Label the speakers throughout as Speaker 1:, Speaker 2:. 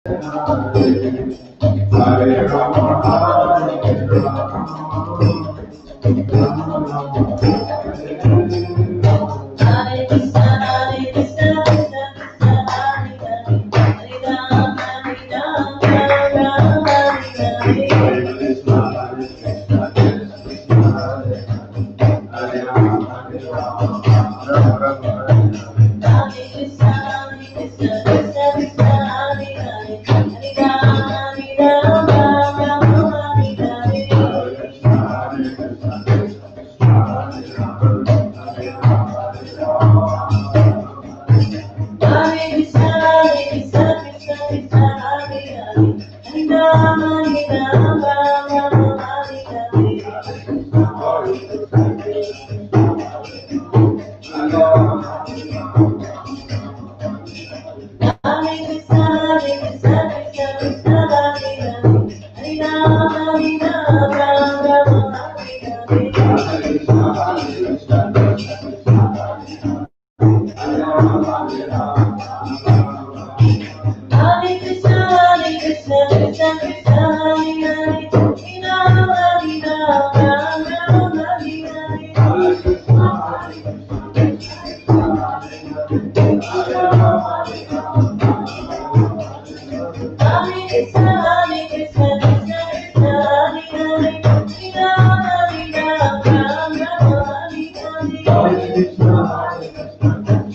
Speaker 1: Hare Rama, Hare Rama, Rama Rama, Hare Krishna, Hare Krishna, Krishna Krishna, Hare Hare, Hare Rama, Rama Rama, Hare Hare, Krishna, Hare Krishna, Krishna Hare Hare, Hare Rama, Rama Rama, Hare Krishna, Hare Krishna, Krishna Krishna, Hare Hare, Hare Rama, Rama Rama, Hare Hare, Krishna, Hare Krishna, Krishna Krishna, Hare Hare, Hare Rama, Hare Krishna, Hare Krishna, Krishna Krishna, Hare Hare, Hare Rama, Rama Rama, Hare Hare, Hare Krishna, Hare Krishna, Krishna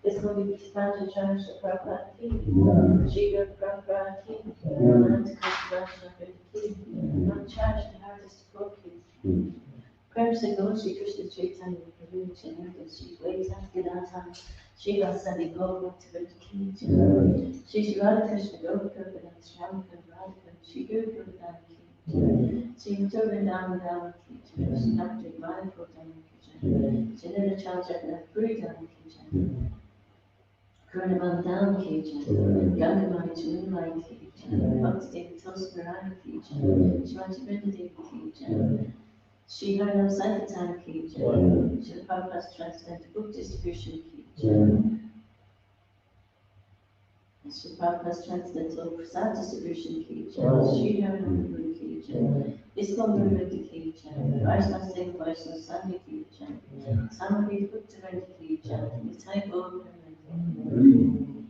Speaker 1: It's going to be expanded church of Prabhupada Ki, Shiva Prabhupada Ki, not charge the hardest to go Ki. Prem se Lord Shri Krishna Chaitanya Prabhu Nityananda Shri Vaisam Gadadham Shiva Sadi Gaura Bhaktivinoda Ki, Shri Radha Krishna Gopika Vinod Shramaka Radhika Shri Guru Gopika Ki, Shri Vrindavan Dhamma Ki, Shri Dr. Madhava Dhamma Ki, Shri Nira Chandra Puri Dhamma Ki, Kurnavan Dhamma Ki, Gangamani Chunmai Ki, Bhakti Devi Tosmarana Ki, Shrimati Vrinda Devi Ki, Shri Harinam Sankirtan Ki, Shri Prabhupada's Transcendental Book Distribution Ki, Shri Prabhupada's Transcendental Prasad Distribution Ki, Shri Harinam Guru Ki, Iskon Movement Ki, Vaishnava Singh Vaishnava Sangha Ki, Samavita Bhakti Vrinda Ki, Nitai Gaur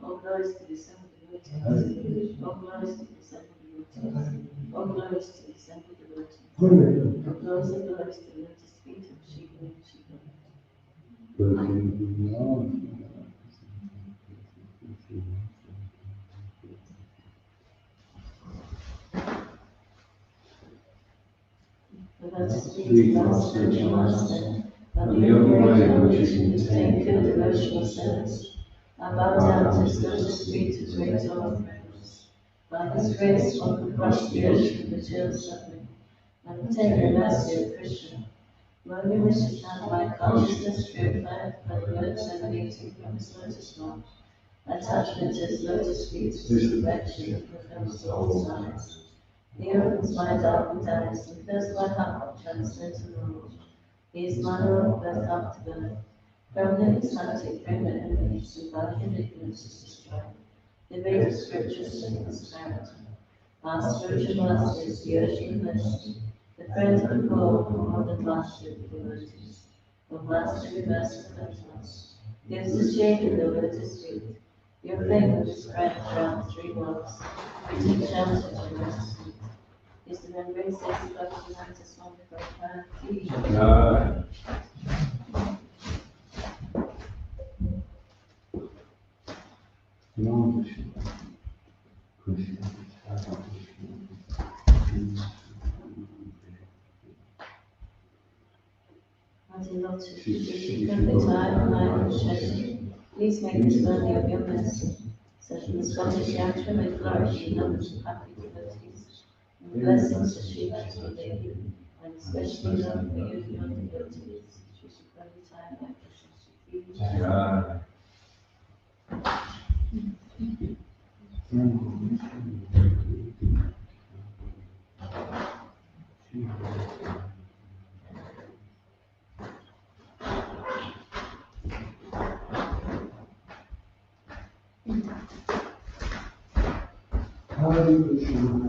Speaker 1: all glories to the assembled devotees, all glories to the assembled devotees, all glories to the assembled devotees, all glories and glories to the lotus feet of Shiva and Shiva. The lotus feet of our spiritual master, by the only which we obtain pure devotional service, I bow down to his lotus feet with great awe and reverence. By his grace, one can cross the ocean of material suffering and obtain the mercy of Krishna. Who only wishes to have my consciousness purified by the words emanating from his lotus mark, attachment to his lotus feet is perfection that fulfills all desires. He opens my darkened eyes and fills my heart with transcendental knowledge. He is my Lord, birth after birth. From him is how to bring the enemies who by him ignorance is destroyed. The Vedic scriptures sing his character. Our spiritual master is the ocean of mercy, the friend of the poor, or the master of the devotees, or master of mercy us. Gives the shade of the lotus feet. Your fame will spread around 3 worlds. We take shelter to your lotus feet. Is the membrane says the Bhaktivedanta Swami Prabhupada Ki. Please make this worthy of your mercy, so that the Scottish Yatra may flourish in numbers of happy devotees, and blessings to Sri Lakshmi Devi, and especially love for you beyond devotees, Sri Chaitanya,
Speaker 2: Hare Krishna, Hare Krishna.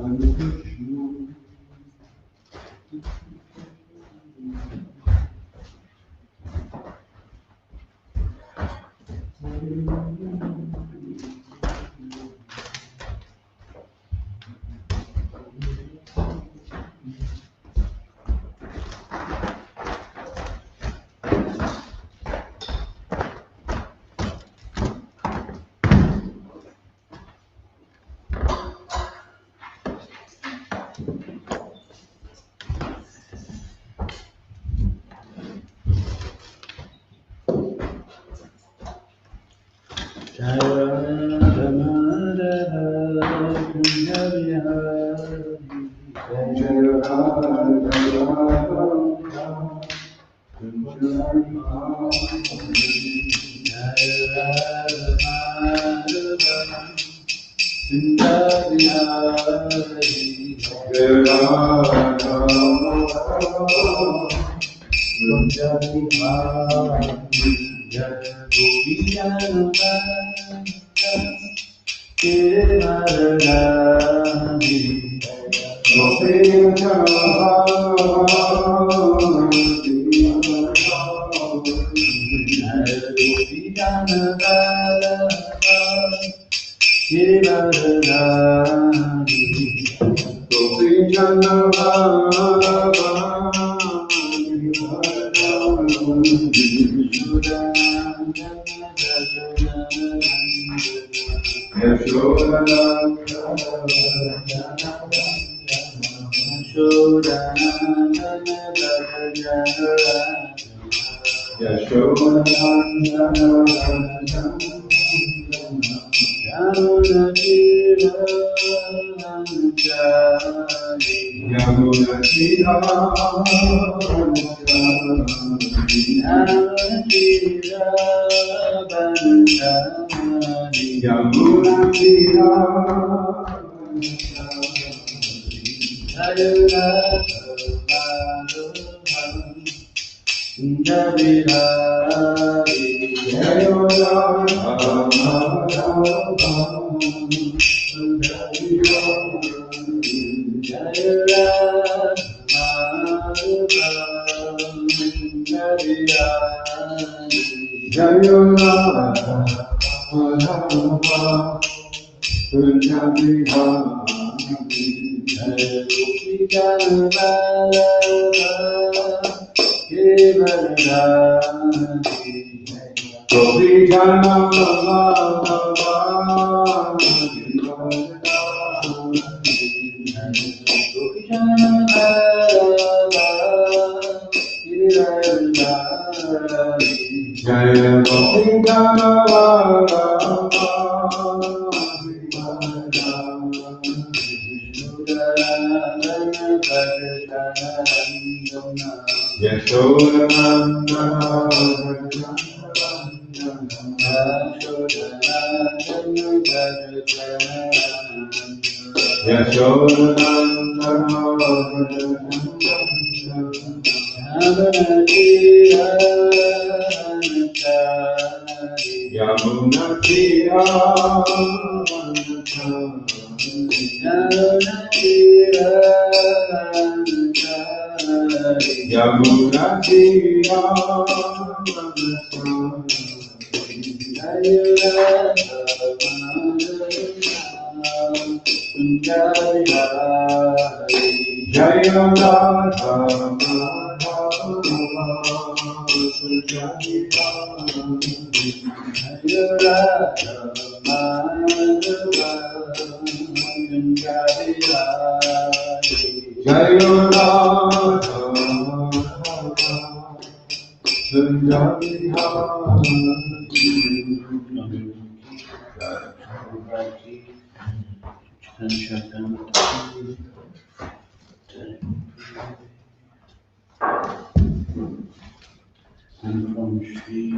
Speaker 3: And from Sri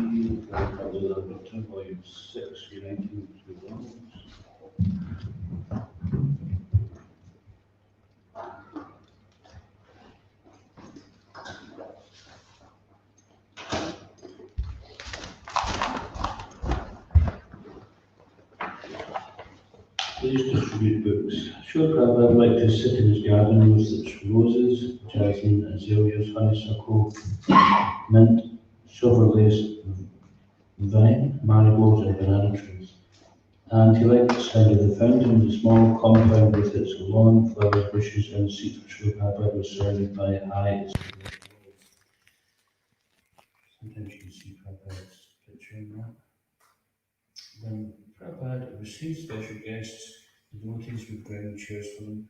Speaker 3: Prabhupada, Volume 6, Uniting Two Worlds. Please distribute books. Srila Prabhupada liked to sit in his garden with its roses, jasmine, azaleas, honeysuckle, mint, silver lace, vine, marigolds, and banana trees. And he liked the sound of the fountain, the small compound with its lawn, flowers, bushes, and seats of Srila Prabhupada was surrounded by high. Sometimes you can see Prabhupada's picture in that. When Prabhupada received special guests, the devotees would bring chairs for them,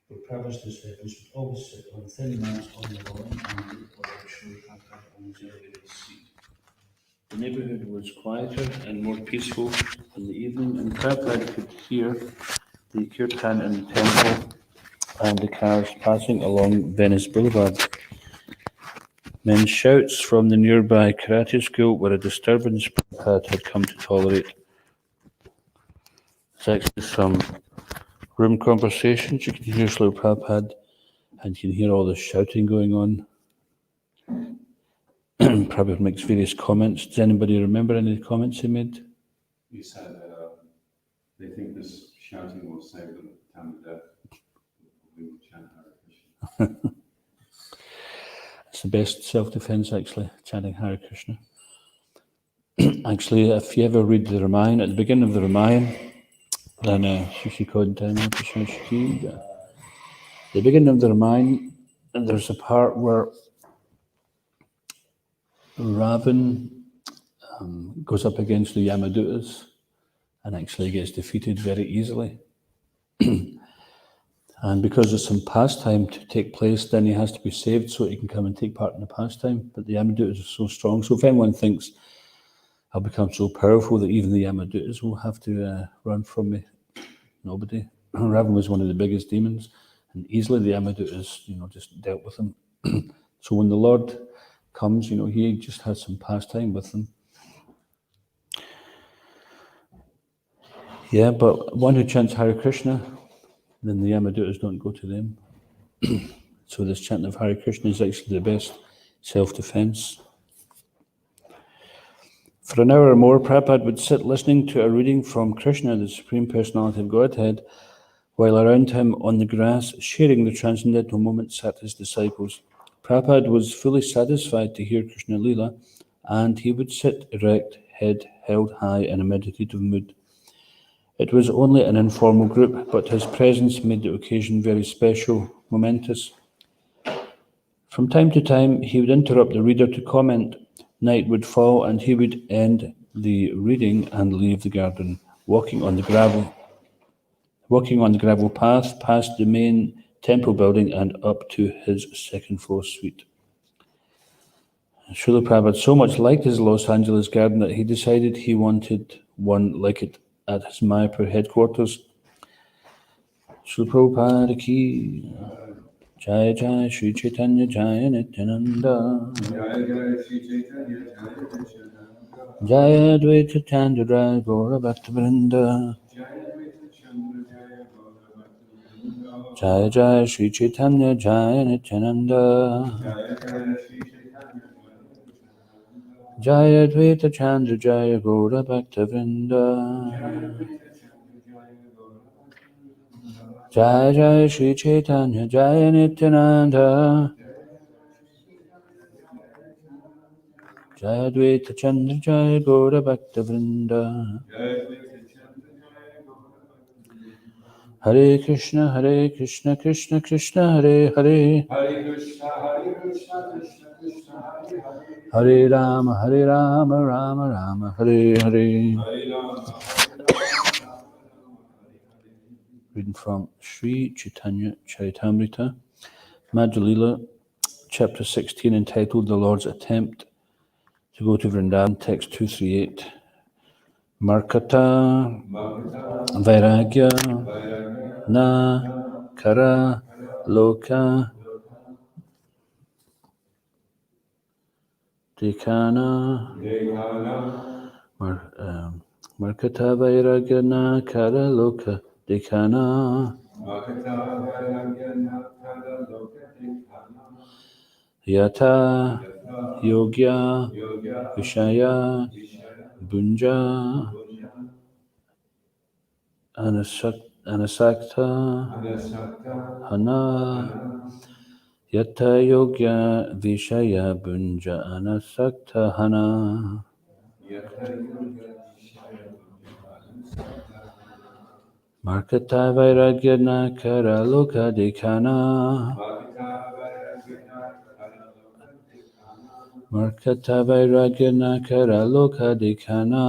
Speaker 3: but Prabhupada's disciples would always sit on thin mats on the lawn and look like Srila Prabhupada on his elevated seat. The neighborhood was quieter and more peaceful in the evening, and Prabhupada could hear the kirtan in the temple and the cars passing along Venice Boulevard. Men's shouts from the nearby karate school were a disturbance Prabhupada had come to tolerate. It's actually some room conversations. You can hear Srila Prabhupada and you can hear all the shouting going on. Prabhupada makes various comments. Does anybody remember any comments he made?
Speaker 2: He said they think this shouting will save them at the time of death. We will chant Hare Krishna.
Speaker 3: It's the best self-defense, actually, chanting Hare Krishna. Actually, if you ever read the Ramayana, at the beginning of the Ramayana, then the beginning of the Ramayana, and there's a part where Ravan goes up against the Yamadutas and actually gets defeated very easily. And because there's some pastime to take place, then he has to be saved so he can come and take part in the pastime. But the Yamadutas are so strong. So if anyone thinks, I'll become so powerful that even the Yamadutas will have to run from me, nobody. Ravan was one of the biggest demons, and easily the Yamadutas, just dealt with him. So when the Lord comes, he just has some pastime with them. Yeah, but one who chants Hare Krishna, then the Yamadutas don't go to them. So this chanting of Hare Krishna is actually the best self-defense. For an hour or more, Prabhupada would sit listening to a reading from Krishna, the Supreme Personality of Godhead, while around him on the grass, sharing the transcendental moments, sat his disciples. Prabhupada was fully satisfied to hear Krishna Lila, and he would sit erect, head held high in a meditative mood. It was only an informal group, but his presence made the occasion very special, momentous. From time to time, he would interrupt the reader to comment. Night would fall, and he would end the reading and leave the garden, walking on the gravel path past the main temple building and up to his second-floor suite. Srila Prabhupada so much liked his Los Angeles garden that he decided he wanted one like it at his Mayapur headquarters. Srila Prabhupada ki Jai Jai Shri Chaitanya Jai Nityananda
Speaker 2: Jai Jai Shri Chaitanya Jai Nityananda.
Speaker 3: Jai Advaita Chandra Gaura Bhaktivinoda
Speaker 2: Jai Advaita Chandra Jai Gaura Bhaktivinoda.
Speaker 3: Jai Jai Shri Chaitanya Jai Nityananda
Speaker 2: Jai Jai Shri Chaitanya Jai Nityananda.
Speaker 3: Jai Advaita Chandra Jai Gaura Bhaktivinoda
Speaker 2: Jai Advaita Chandra Jai Gaura Bhaktivinoda.
Speaker 3: Jai Jai Shri Chaitanya Jai Nityananda Jai Advaita Chandra Jai Gaura Bhaktivinoda
Speaker 2: Jai Advaita Chandra Jai Gaura Bhaktivinoda.
Speaker 3: Hare Krishna Krishna Krishna Hare Hare
Speaker 2: Hare Krishna Krishna Krishna Hare Hare.
Speaker 3: Hare Rama Rama Rama Hare Hare.
Speaker 2: Hare Rama Hare Rama Rama.
Speaker 3: Reading from Sri Chaitanya Charitamrita, Madhya chapter 16, entitled The Lord's Attempt to Go to Vrindavan, text 238. Markata Vairagya Na Kara Loka Dekana Markata Vairagya Na Kara Loka Dekana Yata Yogya Vishaya Bunja Anasakta Hana Yata Yogya Vishaya Bunja Anasakta Hana Markata Vairagya Nakara Loka Dekana Markata Vairagya Nakara Loka Dekana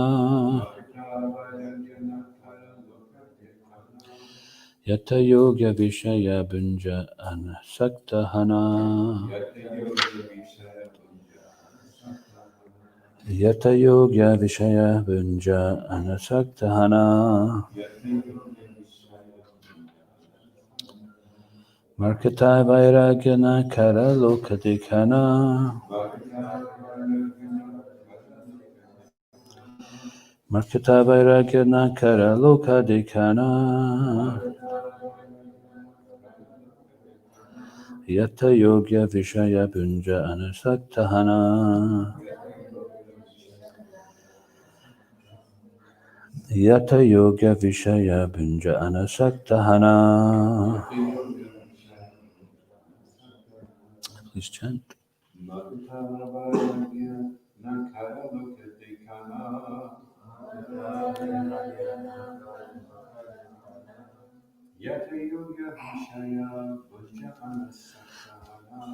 Speaker 3: Yata Yoga Vishaya Bunja Anasakta Hana Yata Yoga Vishaya Bunja Anasakta Hana Markata Vairagya Nakara Loka Dekana Markata vairagya nakara loka dekana. Yata yogya vishaya punja anasaktahana. Yata yogya vishaya punja anasaktahana. Please chant.
Speaker 2: Yata yoga vishaya bunja anasaktahana.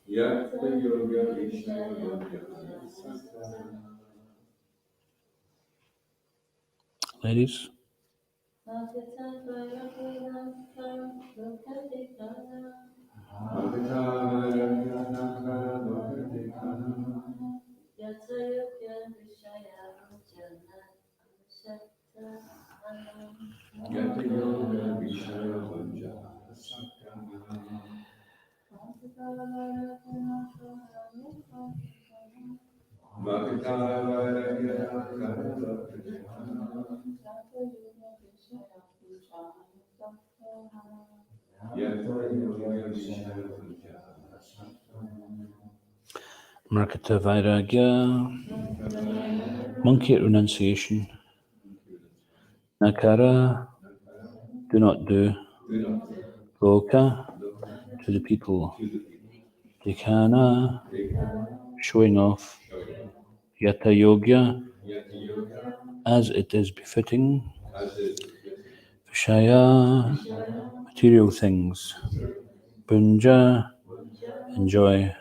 Speaker 2: Yata yoga vishaya bunja anasaktahana.
Speaker 3: Ladies.
Speaker 2: Yata yoga vishaya bunja anasaktahana.
Speaker 3: Markata vairagya. Monkey renunciation. Nakara, do not do. Loka, to the people. Dekana, showing off. Yata yogya, as it is befitting. Vishaya, material things. Bunja, enjoy.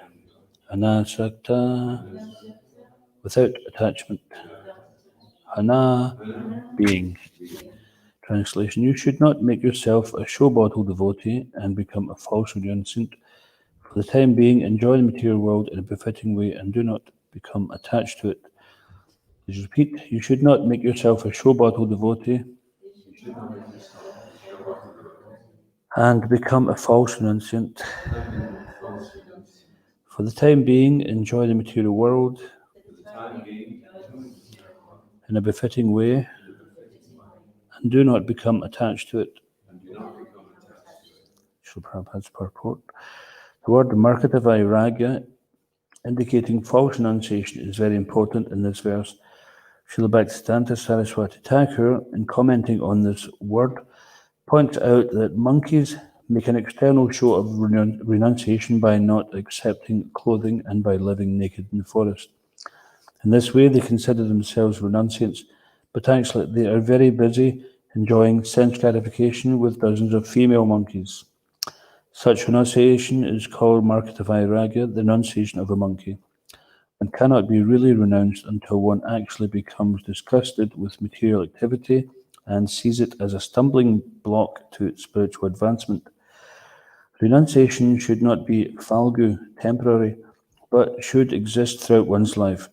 Speaker 3: Anasakta, without attachment. Hana, being. Translation: you should not make yourself a show bottle devotee and become a false renunciant. For the time being, enjoy the material world in a befitting way and do not become attached to it. Please repeat: you should not make yourself a show bottle devotee and become a false renunciant. For the time being, enjoy the material world in a befitting way and do not become attached to it. Srila Prabhupada's purport. The word Markata Vairagya, indicating false renunciation, is very important in this verse. Srila Bhaktisiddhanta Saraswati Thakur, in commenting on this word, points out that monkeys make an external show of renunciation by not accepting clothing and by living naked in the forest. In this way, they consider themselves renunciants, but actually they are very busy enjoying sense gratification with dozens of female monkeys. Such renunciation is called Markata Vairagya, the renunciation of a monkey. One cannot be really renounced until one actually becomes disgusted with material activity and sees it as a stumbling block to its spiritual advancement. Renunciation should not be falgu, temporary, but should exist throughout one's life.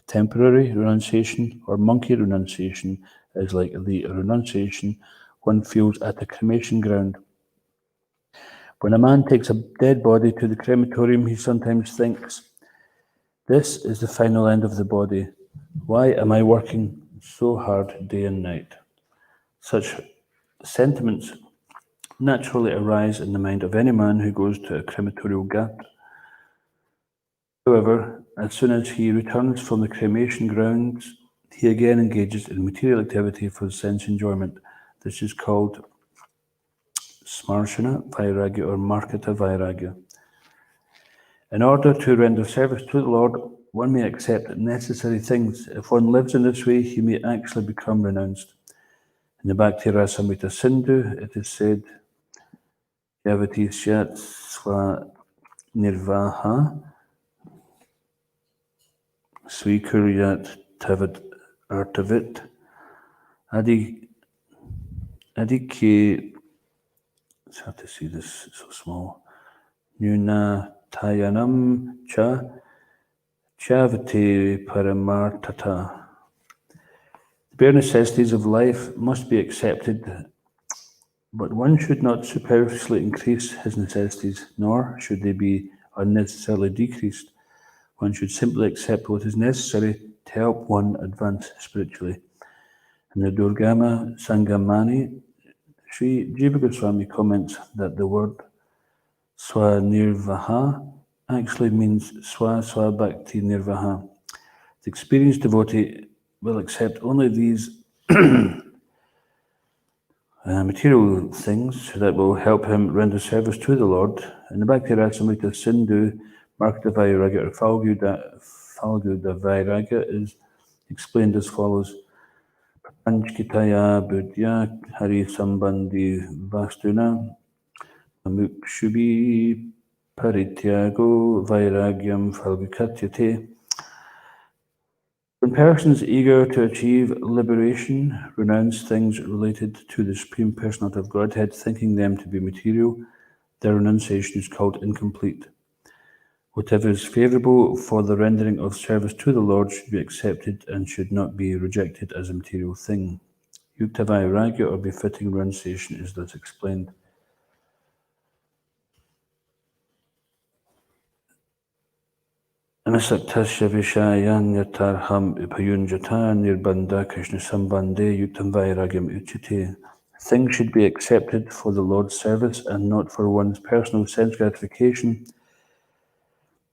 Speaker 3: Temporary renunciation or monkey renunciation is like the renunciation one feels at a cremation ground. When a man takes a dead body to the crematorium, he sometimes thinks, "This is the final end of the body. Why am I working so hard day and night?" Such sentiments naturally arise in the mind of any man who goes to a crematorial ghat. However, as soon as he returns from the cremation grounds, he again engages in material activity for sense enjoyment. This is called Smarshana Vairagya or Markata Vairagya. In order to render service to the Lord, one may accept necessary things. If one lives in this way, he may actually become renounced. In the Bhakti Rasamrita Sindhu, it is said, Yavati Syat Swa Nirvaha Swikuryat Tavat Artavit Adi Adiki. It's hard to see this, it's so small. Nuna Tayanam Cha Chavati Paramartata. The bare necessities of life must be accepted, but one should not superfluously increase his necessities, nor should they be unnecessarily decreased. One should simply accept what is necessary to help one advance spiritually. In the Durgama Sangamani, Sri Jiva Goswami comments that the word Swanirvaha actually means Swa Bhakti Nirvaha. The experienced devotee will accept only these material things that will help him render service to the Lord. In the Bhakti Rasamrita Sindhu, Marketa Vairagya or Falguda Vairagya is explained as follows. Panchkitaya Buddhya Hari Sambandhi Vastuna Mukshubi Parityago Vairagyam Falgukatyate. When persons eager to achieve liberation renounce things related to the Supreme Personality of Godhead, thinking them to be material, their renunciation is called incomplete. Whatever is favourable for the rendering of service to the Lord should be accepted and should not be rejected as a material thing. Yukta Vairagya or befitting renunciation is thus explained. Anasaktasya Vishayanyatarham Upayunjata Nirbandha Krishna Sambandhe Yuktam Vairagyam Uchite. Things should be accepted for the Lord's service and not for one's personal sense gratification.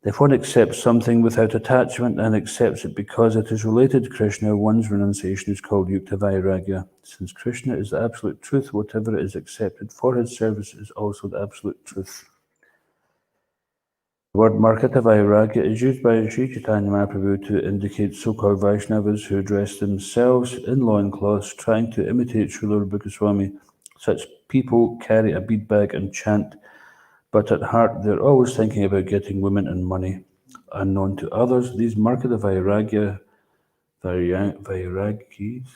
Speaker 3: If one accepts something without attachment and accepts it because it is related to Krishna, one's renunciation is called Yukta Vairagya. Since Krishna is the absolute truth, whatever is accepted for his service is also the absolute truth. The word Marketa Vairagya is used by Sri Chaitanya Mahaprabhu to indicate so-called Vaishnavas who dress themselves in loincloths trying to imitate Srila Rupa Goswami. Such people carry a bead bag and chant, but at heart they're always thinking about getting women and money. Unknown to others, these Marketa Vairagis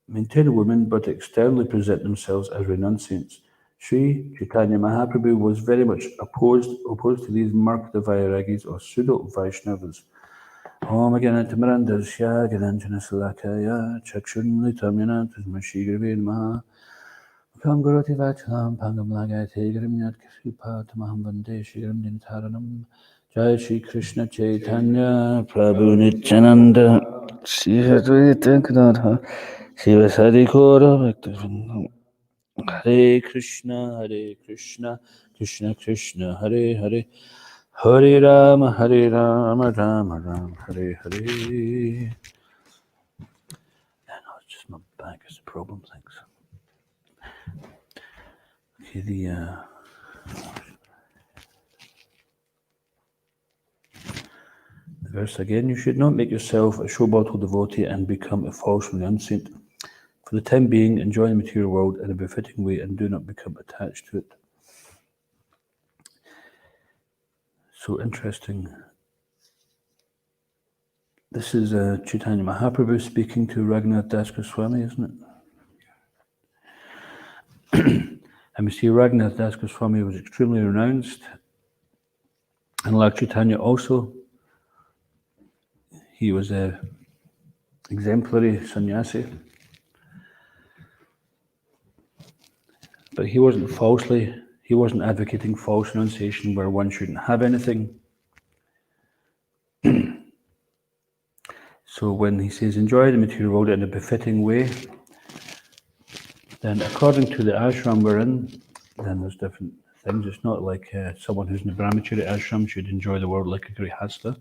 Speaker 3: maintain women but externally present themselves as renunciants. Sri Chaitanya Mahaprabhu was very much opposed to these Marketa Vairagis or pseudo-Vaishnavas. Om Ganantamarandasya Gananjana Salakaya Chakshunlitam Yana Tasmashi Gravin Maha Kam Gurati Vachalam Pangam Lagate Grimyat Kripa Tamaham Vande Shigram Dintaranam Jai Shri Krishna Chaitanya Prabhu Nityananda Shri Advaita Gadadhar Shiva Sadi Kora Bhaktivinoda Hare Krishna, Krishna Krishna, Hare Hare, Hare Rama, Rama Rama, Hare Hare. Yeah, no, it's just my back is the problem, thanks. Okay, the verse again, you should not make yourself a show-bottle devotee and become a false renunciant. For the time being, enjoy the material world in a befitting way and do not become attached to it. So interesting. This is Chaitanya Mahaprabhu speaking to Raghunath Das Goswami, isn't it? And we see Raghunath Das Goswami was extremely renounced. And like Chaitanya also, he was an exemplary sannyasi. But he wasn't advocating false renunciation where one shouldn't have anything. So when he says enjoy the material world in a befitting way, then according to the ashram we're in, then there's different things. It's not like someone who's in a brahmachari ashram should enjoy the world like a grihasta,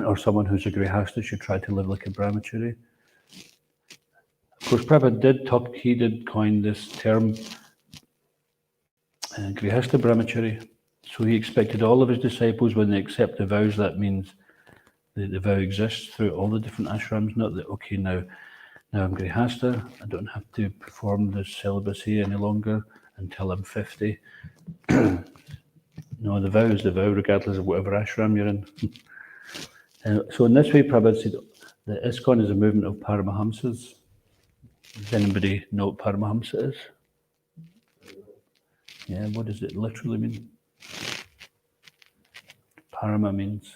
Speaker 3: or someone who's a grihasta should try to live like a brahmachari. Of course, Prabhupada did coin this term, grihasta brahmachari. So he expected all of his disciples, when they accept the vows, that means the vow exists through all the different ashrams, not that, okay, now Now I'm Grihasta. I don't have to perform the celibacy any longer until I'm 50. No, the vow is the vow, regardless of whatever ashram you're in. So in this way, Prabhupada said that ISKCON is a movement of Paramahamsas. Does anybody know what Paramahamsa is? Yeah, what does it literally mean? Parama means,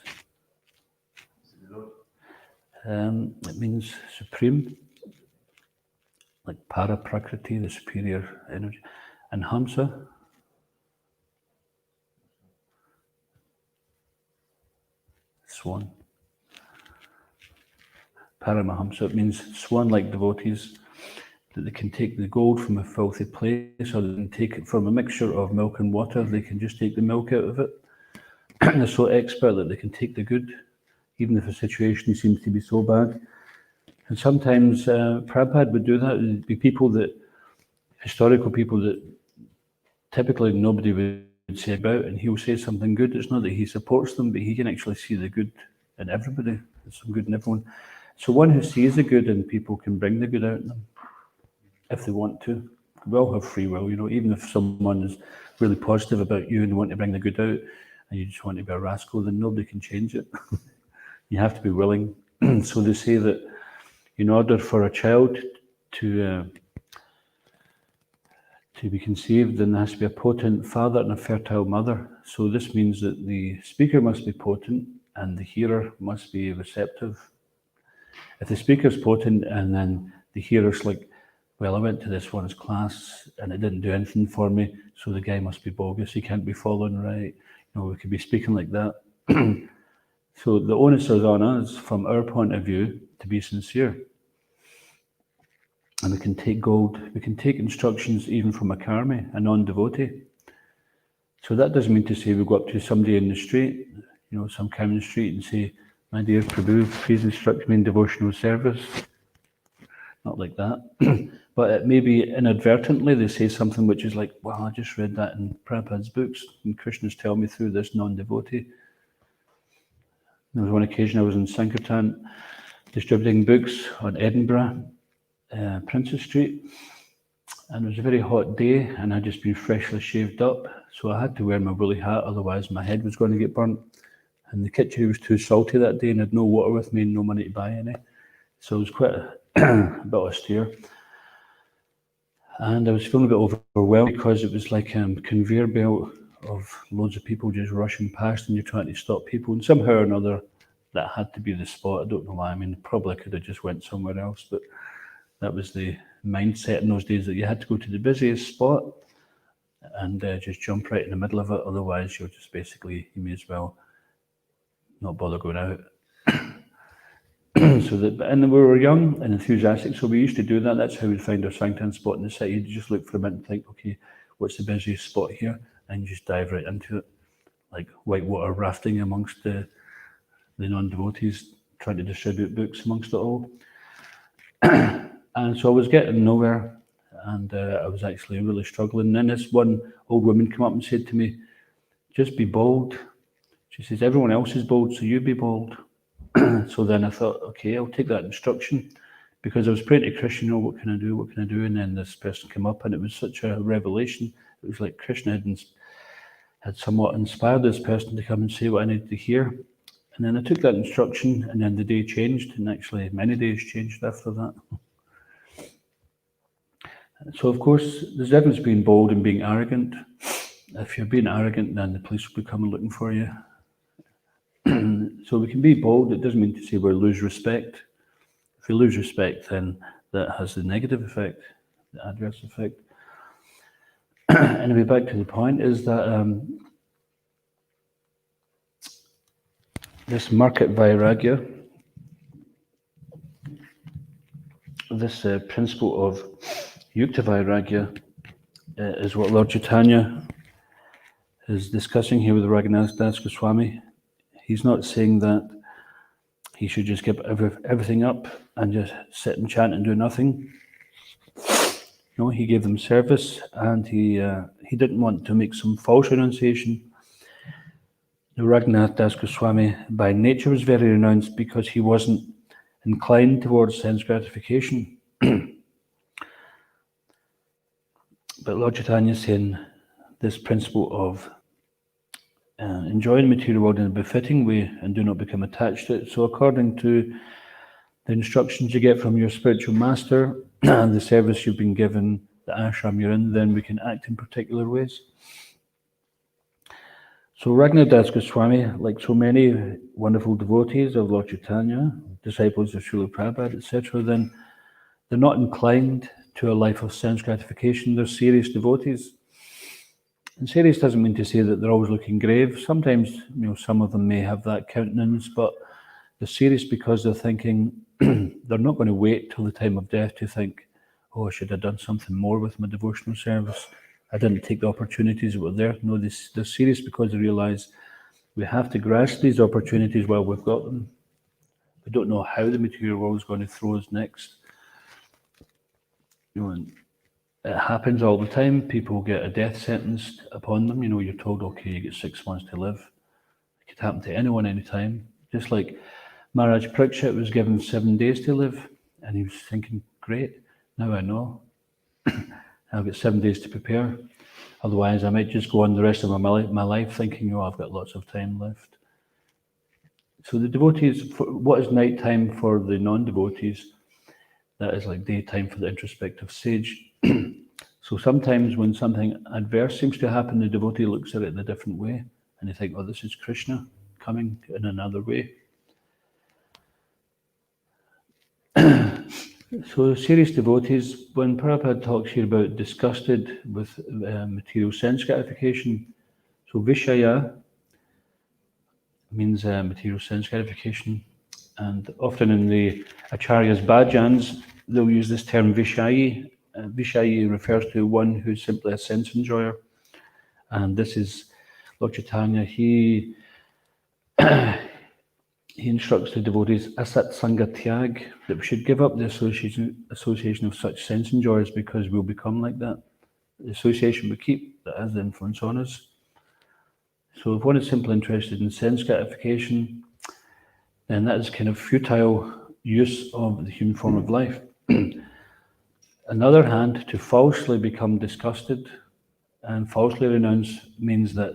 Speaker 3: it means supreme, like para prakriti, the superior energy. And Hamsa, swan. Paramahamsa, it means swan-like devotees, that they can take the gold from a filthy place, or they can take it from a mixture of milk and water. They can just take the milk out of it. And they're so expert that they can take the good, even if a situation seems to be so bad. And sometimes Prabhupada would do that. There'd be people that, historical people that typically nobody would say about, and he'll say something good. It's not that he supports them, but he can actually see the good in everybody. There's some good in everyone. So one who sees the good in people can bring the good out in them, if they want to. We all have free will, even if someone is really positive about you and they want to bring the good out, and you just want to be a rascal, then nobody can change it. You have to be willing. So they say that in order for a child to be conceived, then there has to be a potent father and a fertile mother. So this means that the speaker must be potent and the hearer must be receptive. If the speaker's potent and then the hearer's like, well, I went to this one's class and it didn't do anything for me, so the guy must be bogus, he can't be following right. We could be speaking like that. So the onus is on us, from our point of view, to be sincere. And we can take gold, we can take instructions even from a karmi, a non-devotee. So that doesn't mean to say we go up to somebody in the street, some karmi in the street, and say, my dear Prabhu, please instruct me in devotional service. Not like that. But it may be inadvertently they say something which is like, well, I just read that in Prabhupada's books, and Krishna's telling me through this non-devotee. There was one occasion I was in Sankirtan distributing books on Edinburgh, Princess Street, and it was a very hot day and I'd just been freshly shaved up, so I had to wear my woolly hat, otherwise my head was going to get burnt. And the kitchen was too salty that day and I had no water with me and no money to buy any, so it was quite a bit austere. And I was feeling a bit overwhelmed because it was like a conveyor belt of loads of people just rushing past and you're trying to stop people, and somehow or another that had to be the spot. I don't know why. I mean, probably could have just went somewhere else, but that was the mindset in those days, that you had to go to the busiest spot and just jump right in the middle of it. Otherwise, you may as well not bother going out. And we were young and enthusiastic, so we used to do that. That's how we'd find our Sankirtan spot in the city. You'd just look for a minute and think, okay, what's the busiest spot here? And you just dive right into it, like whitewater rafting amongst the non-devotees, trying to distribute books amongst it all. And so I was getting nowhere, and I was actually really struggling. And then this one old woman came up and said to me, just be bold. She says, everyone else is bold, so you be bold. So then I thought, okay, I'll take that instruction, because I was praying to Krishna, what can I do? And then this person came up, and it was such a revelation. It was like Krishna had somewhat inspired this person to come and say what I needed to hear. And then I took that instruction, and then the day changed, and actually many days changed after that. So of course, there's a difference between bold and being arrogant. If you're being arrogant, then the police will be coming looking for you. So we can be bold. It doesn't mean to say we'll lose respect. If we lose respect, then that has the negative effect, the adverse effect. Anyway, back to the point is that this market vairagya, this principle of yukta vairagya, is what Lord Chaitanya is discussing here with Raghunath Das Goswami. He's not saying that he should just give everything up and just sit and chant and do nothing. No, he gave them service, and he didn't want to make some false renunciation. The Raghunath Das Goswami by nature was very renounced because he wasn't inclined towards sense gratification. But Lord Chaitanya is saying this principle of enjoying the material world in a befitting way and do not become attached to it. So according to the instructions you get from your spiritual master and the service you've been given, the ashram you're in, then we can act in particular ways. So Raghunadas Goswami, like so many wonderful devotees of Lord Chaitanya, disciples of Srila Prabhupada, etc., then they're not inclined to a life of sense gratification. They're serious devotees. And serious doesn't mean to say that they're always looking grave. Sometimes, some of them may have that countenance, but they're serious because they're thinking they're not going to wait till the time of death to think, oh, I should have done something more with my devotional service. I didn't take the opportunities that were there. No, they're serious because they realise we have to grasp these opportunities while we've got them. We don't know how the material world is going to throw us next. And it happens all the time. People get a death sentence upon them. You're told, okay, you get 6 months to live. It could happen to anyone, anytime. Just like Maharaj Parikshit was given 7 days to live, and he was thinking, great, now I know. I've got 7 days to prepare. Otherwise, I might just go on the rest of my life thinking, I've got lots of time left. So the devotees, what is night time for the non-devotees, that is like daytime for the introspective sage. So sometimes when something adverse seems to happen, the devotee looks at it in a different way, and they think, oh, this is Krishna coming in another way. So serious devotees, when Prabhupada talks here about disgusted with material sense gratification, so Vishaya means material sense gratification, and often in the Acharyas' bhajans, they'll use this term Vishayi. Vishayi refers to one who's simply a sense enjoyer, and this is Lord Chaitanya. He instructs the devotees, asat sanga tyag, that we should give up the association of such sense enjoyers because we'll become like that. The association we keep, that has the influence on us. So if one is simply interested in sense gratification, then that is kind of futile use of the human form of life. On the other hand, to falsely become disgusted and falsely renounce means that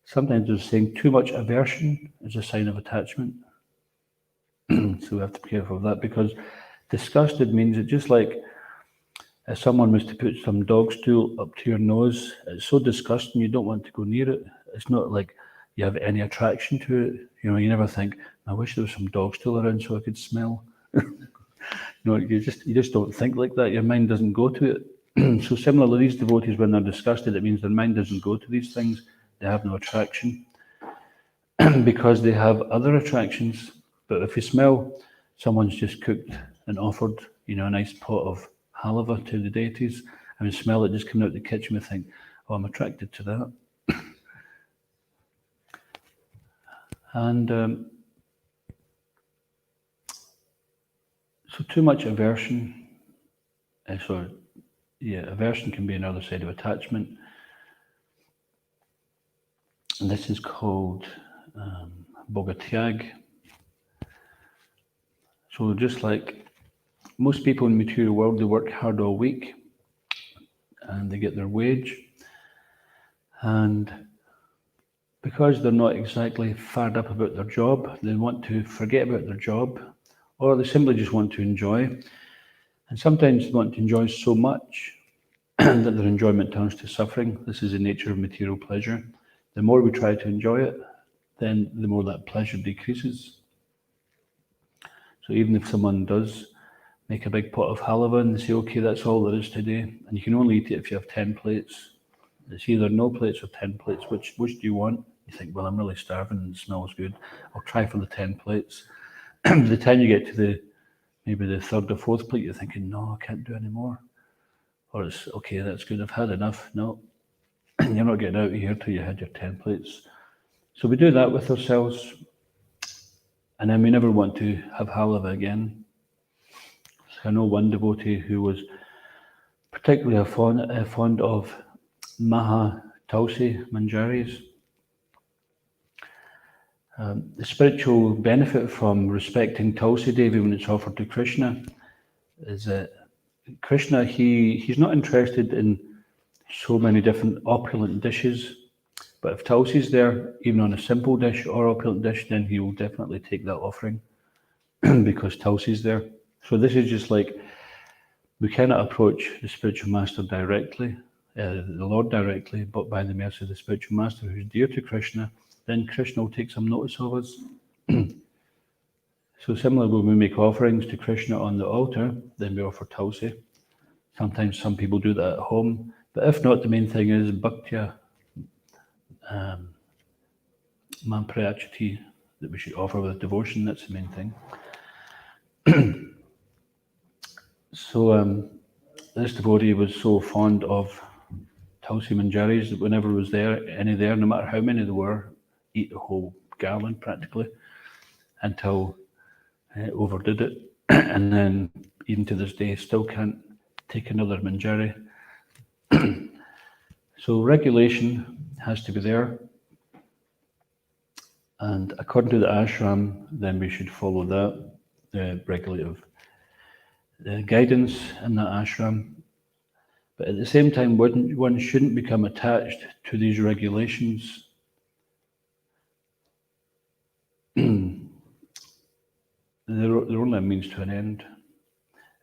Speaker 3: sometimes they're saying too much aversion is a sign of attachment. So we have to be careful of that, because disgusted means that just like if someone was to put some dog stool up to your nose, it's so disgusting you don't want to go near it. It's not like you have any attraction to it. You never think, I wish there was some dog stool around so I could smell. You just don't think like that. Your mind doesn't go to it. So similarly, these devotees, when they're disgusted, it means their mind doesn't go to these things. They have no attraction because they have other attractions. But if you smell someone's just cooked and offered, a nice pot of halava to the deities, and you smell it just coming out the kitchen, we think, oh, I'm attracted to that. And so too much aversion, aversion can be another side of attachment. And this is called bogatyag. So just like most people in the material world, they work hard all week and they get their wage. And because they're not exactly fired up about their job, they want to forget about their job, or they simply just want to enjoy. And sometimes they want to enjoy so much that their enjoyment turns to suffering. This is the nature of material pleasure. The more we try to enjoy it, then the more that pleasure decreases. So even if someone does make a big pot of halava and they say, okay, that's all there is today, and you can only eat it if you have 10 plates. It's either no plates or 10 plates. Which do you want? You think, well, I'm really starving and it smells good. I'll try for the 10 plates. By the time you get to maybe the third or fourth plate, you're thinking, no, I can't do any more. Or it's, okay, that's good, I've had enough. No, you're not getting out of here till you had your 10 plates. So we do that with ourselves, and then we never want to have halava again. So I know one devotee who was particularly fond of Maha Tulsi Manjaris. The spiritual benefit from respecting Tulsi Devi when it's offered to Krishna is that Krishna, he's not interested in so many different opulent dishes, but if Tulsi's there, even on a simple dish or opulent dish, then he will definitely take that offering because Tulsi's there. So this is just like, we cannot approach the spiritual master directly, the Lord directly, but by the mercy of the spiritual master who's dear to Krishna, then Krishna will take some notice of us. So similarly, when we make offerings to Krishna on the altar, then we offer Tulsi. Sometimes some people do that at home, but if not, the main thing is bhaktya, manprayachati, that we should offer with devotion. That's the main thing. So this devotee was so fond of Tulsi manjaris that whenever was there, no matter how many there were, eat the whole garland practically until overdid it. And then even to this day, still can't take another manjari. So regulation has to be there. And according to the ashram, then we should follow that, the regulative guidance in that ashram. But at the same time, one shouldn't become attached to these regulations. They're only a means to an end.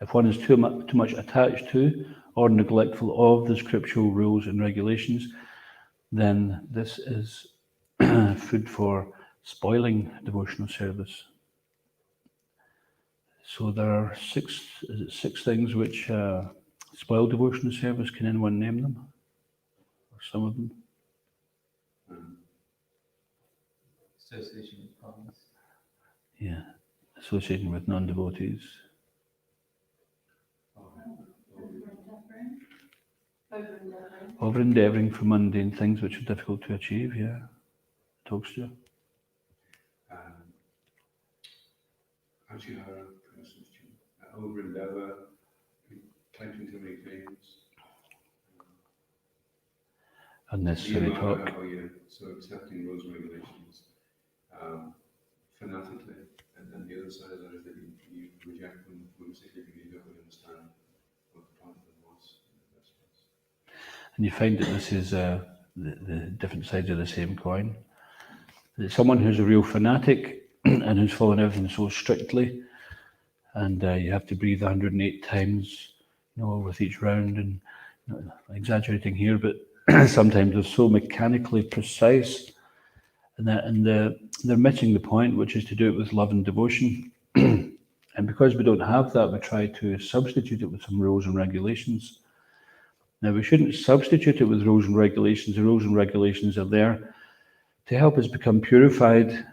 Speaker 3: If one is too much attached to or neglectful of the scriptural rules and regulations, then this is food for spoiling devotional service. So there are six things which spoil devotional service. Can anyone name them? Or some of them?
Speaker 1: Association with partners.
Speaker 3: Yeah, associating with non-devotees. Over-endeavouring for mundane things which are difficult to achieve, yeah. Talks to you.
Speaker 2: Over-endeavour, claiming too many things.
Speaker 3: Unnecessary talk.
Speaker 2: How you're so accepting rules and regulations fanatically, and then the other side of that is that you reject them when you don't really understand what the point of them was in the first place.
Speaker 3: And you find that this is the different sides of the same coin. That someone who's a real fanatic and who's following everything so strictly, and you have to breathe 108 times, with each round, and exaggerating here, but sometimes they're so mechanically precise, and they're missing the point, which is to do it with love and devotion. And because we don't have that, we try to substitute it with some rules and regulations. Now, we shouldn't substitute it with rules and regulations. The rules and regulations are there to help us become purified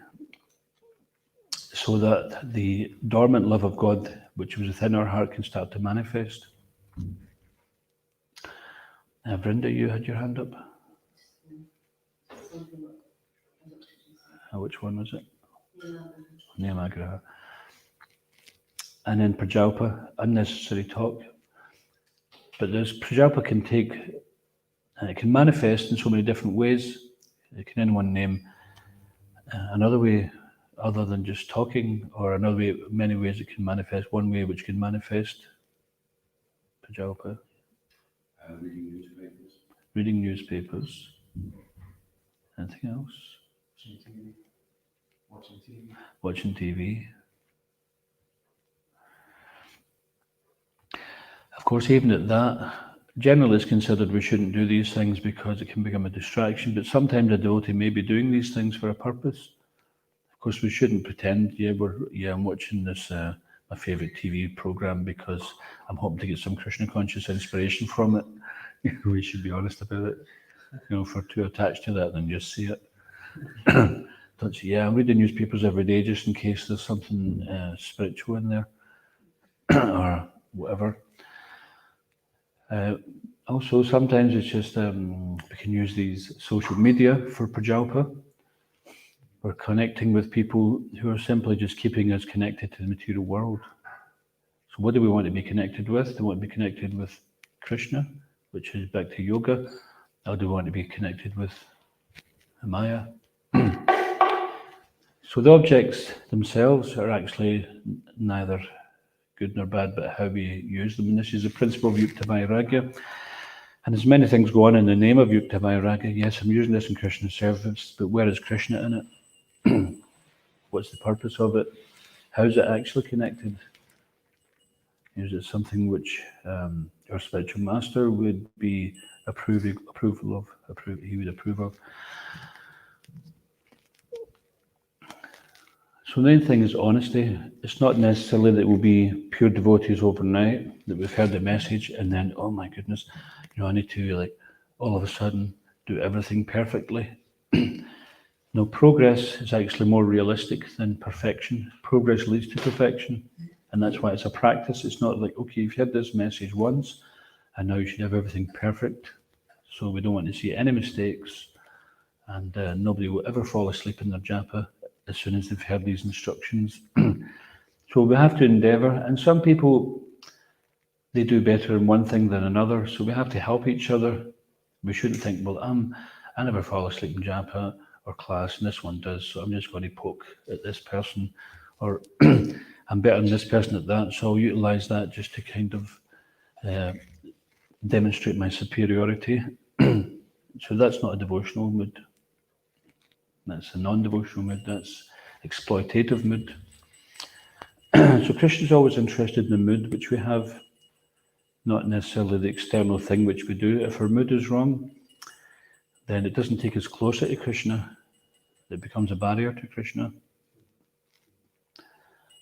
Speaker 3: so that the dormant love of God, which was within our heart, can start to manifest. Vrinda, you had your hand up? Which one was it? Niyamagraha. And then Prajalpa, unnecessary talk. But this Prajalpa can take, and it can manifest in so many different ways. Can anyone name another way other than just talking, or another way, many ways it can manifest? One way which can manifest Prajalpa?
Speaker 2: Reading newspapers.
Speaker 3: Reading newspapers. Anything else?
Speaker 1: Watching TV.
Speaker 3: Watching TV. Of course, even at that, generally it's considered we shouldn't do these things because it can become a distraction, but sometimes a devotee may be doing these things for a purpose. Of course, we shouldn't pretend, I'm watching this, my favourite TV programme because I'm hoping to get some Krishna conscious inspiration from it. We should be honest about it. If we're too attached to that, then just see it. Don't say, I'm reading newspapers every day just in case there's something spiritual in there or whatever. Also, sometimes it's just we can use these social media for Prajalpa. We're connecting with people who are simply just keeping us connected to the material world. So what do we want to be connected with? Do we want to be connected with Krishna, which is back to yoga, or do we want to be connected with Maya? So the objects themselves are actually neither good nor bad, but how we use them. And this is the principle of Yukta Vairagya. And there's many things go on in the name of Yukta Vairagya. Yes, I'm using this in Krishna's service, but where is Krishna in it? What's the purpose of it? How is it actually connected? Is it something which our spiritual master would be he would approve of? So the main thing is honesty. It's not necessarily that we'll be pure devotees overnight, that we've heard the message and then, oh my goodness, I need to all of a sudden do everything perfectly. No, progress is actually more realistic than perfection. Progress leads to perfection, and that's why it's a practice. It's not like, okay, you've heard this message once, and now you should have everything perfect. So we don't want to see any mistakes, and nobody will ever fall asleep in their japa as soon as they've heard these instructions. So we have to endeavour, and some people, they do better in one thing than another, so we have to help each other. We shouldn't think, well, I never fall asleep in japa or class, and this one does, so I'm just going to poke at this person, or I'm better than this person at that, so I'll utilise that just to kind of demonstrate my superiority. So that's not a devotional mood. That's a non-devotional mood. That's exploitative mood. So Krishna's always interested in the mood which we have, not necessarily the external thing which we do. If our mood is wrong, then it doesn't take us closer to Krishna. It becomes a barrier to Krishna.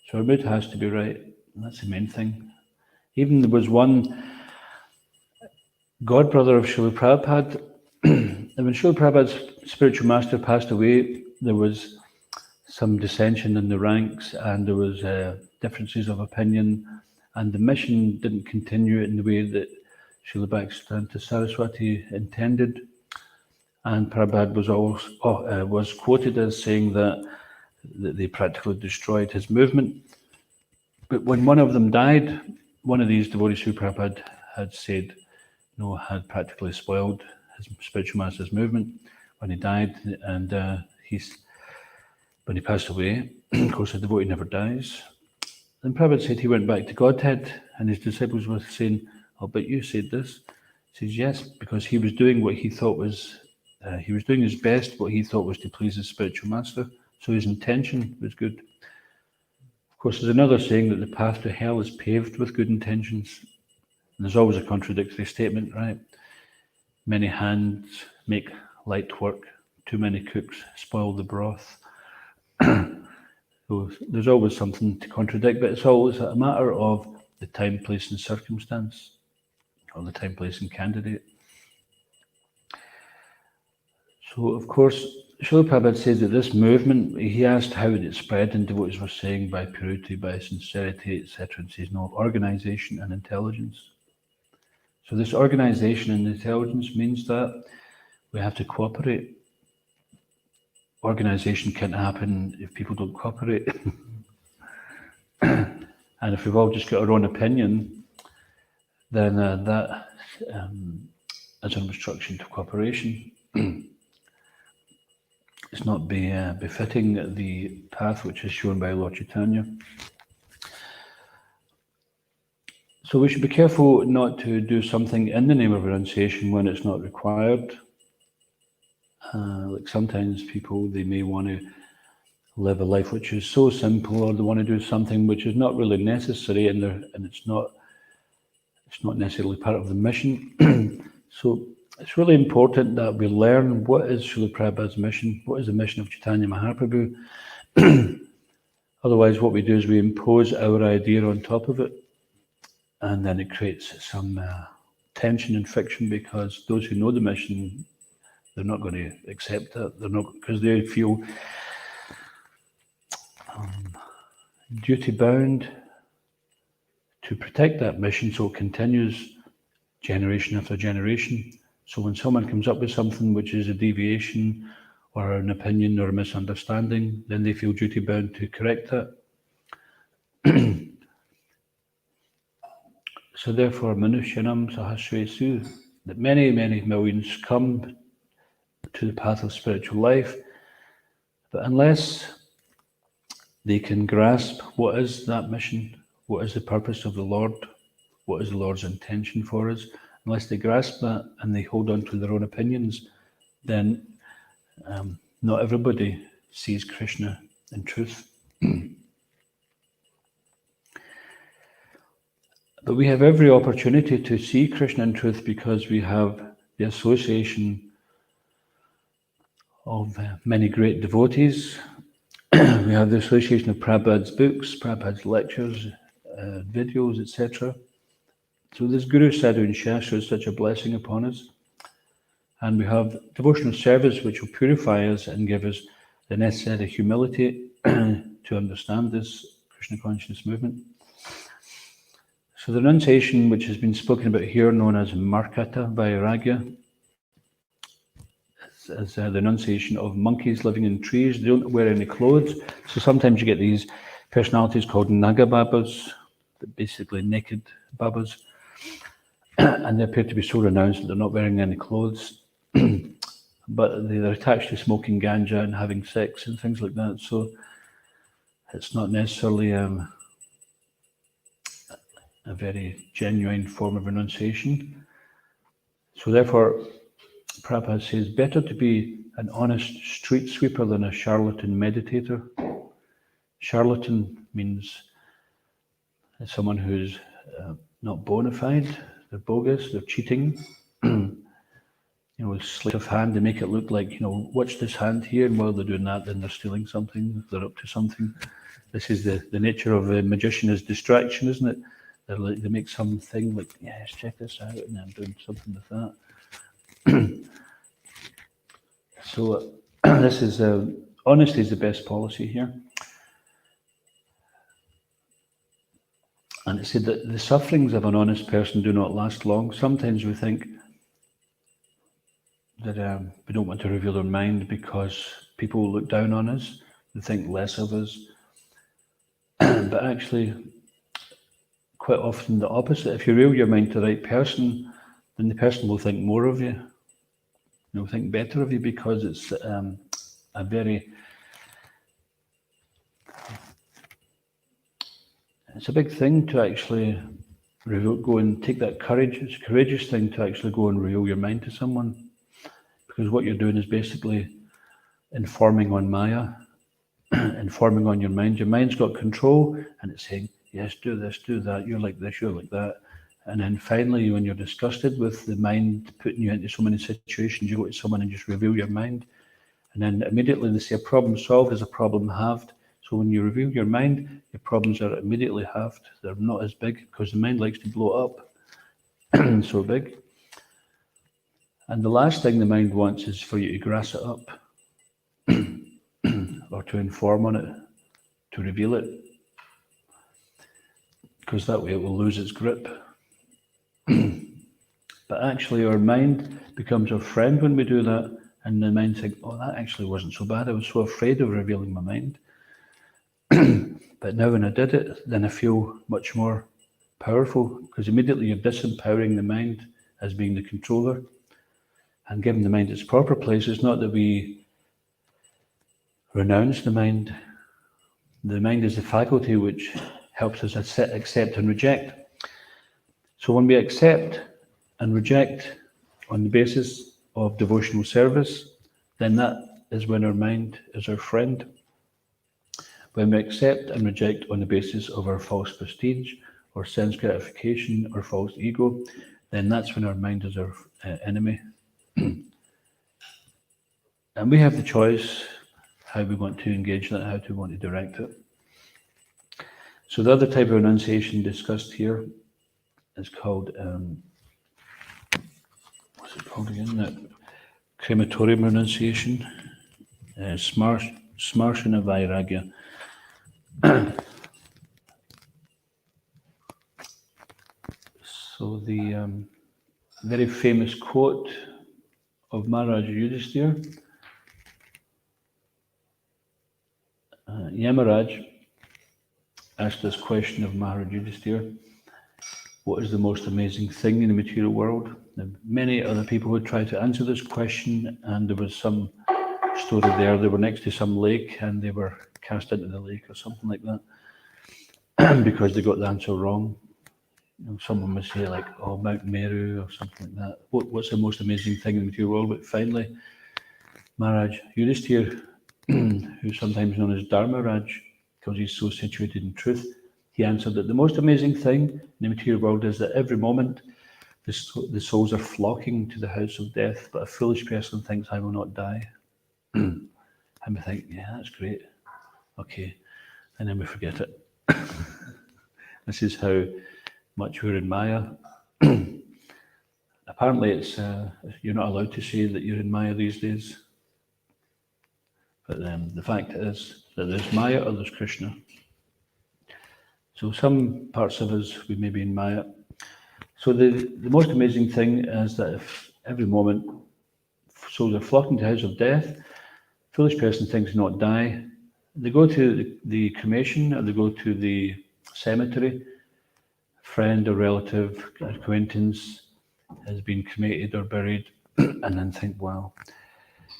Speaker 3: So our mood has to be right. That's the main thing. Even there was one godbrother of Srila Prabhupada, and when Srila Prabhupada's spiritual master passed away, there was some dissension in the ranks, and there was differences of opinion, and the mission didn't continue in the way that Srila Bhaktivedanta Saraswati intended. And Prabhupada was quoted as saying that they practically destroyed his movement. But when one of them died, one of these devotees who Prabhupada had said, had practically spoiled his spiritual master's movement when he died, and when he passed away, of course, a devotee never dies. Then Prabhupada said he went back to Godhead, and his disciples were saying, "Oh, but you said this." He says, "Yes, because he was doing what he thought was, he was doing his best, what he thought was to please his spiritual master. So his intention was good." Of course, there's another saying that the path to hell is paved with good intentions. And there's always a contradictory statement, right? Many hands make light work, too many cooks spoil the broth. So there's always something to contradict, but it's always a matter of the time, place, and circumstance, or the time, place, and candidate. So, of course, Srila Prabhupada says that this movement, he asked how it spread, and devotees were saying by purity, by sincerity, etc. And says, no, organisation and intelligence. So this organisation and intelligence means that we have to cooperate. Organisation can't happen if people don't cooperate. And if we've all just got our own opinion, then that is an obstruction to cooperation. It's not befitting the path which is shown by Lord Chaitanya. So we should be careful not to do something in the name of renunciation when it's not required. Like sometimes people, they may want to live a life which is so simple, or they want to do something which is not really necessary, and it's not necessarily part of the mission. So it's really important that we learn what is Srila Prabhupada's mission, what is the mission of Chaitanya Mahaprabhu. Otherwise, what we do is we impose our idea on top of it, and then it creates some tension and friction, because those who know the mission, they're not going to accept that. They're not, because they feel duty bound to protect that mission, so it continues generation after generation. So when someone comes up with something which is a deviation or an opinion or a misunderstanding, then they feel duty bound to correct that. So therefore, Manushyanam Sahasresu, that many, many millions come to the path of spiritual life, but unless they can grasp what is that mission, what is the purpose of the Lord, what is the Lord's intention for us. Unless they grasp that and they hold on to their own opinions, then not everybody sees Krishna in truth. But we have every opportunity to see Krishna in truth because we have the association of many great devotees. We have the association of Prabhupada's books, Prabhupada's lectures, videos, etc. So this Guru, Sadhu and Shastra is such a blessing upon us. And we have devotional service which will purify us and give us the necessary humility to understand this Krishna consciousness movement. So the renunciation which has been spoken about here, known as Markata Vairagya, is the renunciation of monkeys living in trees. They don't wear any clothes. So sometimes you get these personalities called Naga Babas, basically naked Babas, and they appear to be so renounced that they're not wearing any clothes. But they're attached to smoking ganja and having sex and things like that. So it's not necessarily a very genuine form of renunciation. So therefore, Prabhupada says, better to be an honest street sweeper than a charlatan meditator. Charlatan means someone who's not bona fide, they're bogus, they're cheating. Sleight of hand, they make it look like, watch this hand here, and while they're doing that, then they're stealing something, they're up to something. This is the nature of a magician, is distraction, isn't it? They make something like, yes, check this out, and I'm doing something with that. So this is, honesty is the best policy here. And it said that the sufferings of an honest person do not last long. Sometimes we think that we don't want to reveal our mind because people will look down on us, they think less of us. But actually, quite often the opposite. If you reveal your mind to the right person, then the person will think more of you. They'll think better of you because it's it's a big thing to actually go and take that courage. It's a courageous thing to actually go and reveal your mind to someone, because what you're doing is basically informing on Maya, informing on your mind. Your mind's got control and it's saying, yes, do this, do that, you're like this, you're like that. And then finally, when you're disgusted with the mind putting you into so many situations, you go to someone and just reveal your mind. And then immediately they say a problem solved is a problem halved. So when you reveal your mind, your problems are immediately halved. They're not as big because the mind likes to blow up so big. And the last thing the mind wants is for you to grass it up or to inform on it, to reveal it, because that way it will lose its grip. But actually our mind becomes our friend when we do that, and the mind thinks, oh, that actually wasn't so bad. I was so afraid of revealing my mind. But now when I did it, then I feel much more powerful, because immediately you're disempowering the mind as being the controller and giving the mind its proper place. It's not that we renounce the mind. The mind is the faculty which helps us accept and reject. So when we accept and reject on the basis of devotional service, then that is when our mind is our friend. When we accept and reject on the basis of our false prestige or sense gratification or false ego, then that's when our mind is our enemy. And we have the choice how we want to engage that, how we want to direct it. So the other type of renunciation discussed here is called, what's it called again? Crematorium renunciation, Smarshana Vairagya. So the very famous quote of Maharaj Yudhisthira, Yamaraj asked this question of Maharaj Yudhisthira: what is the most amazing thing in the material world? Now, many other people would try to answer this question, and there was some story there. They were next to some lake and they were cast into the lake or something like that. because they got the answer wrong. You know, someone would say like, oh, Mount Meru or something like that. What's the most amazing thing in the material world? But finally, Maharaj Yudhishthir, who's sometimes known as Dharmaraj, because he's so situated in truth, he answered that the most amazing thing in the material world is that every moment the souls are flocking to the house of death, but a foolish person thinks, I will not die. And we think, yeah, that's great. Okay. And then we forget it. This is how much we're in Maya. Apparently, it's you're not allowed to say that you're in Maya these days. But the fact is that there's Maya or there's Krishna. So some parts of us, we may be in Maya. So the most amazing thing is that if every moment souls are flocking to the house of death, foolish person thinks not die. They go to the cremation or they go to the cemetery. Friend or relative, acquaintance has been cremated or buried, and then think, wow,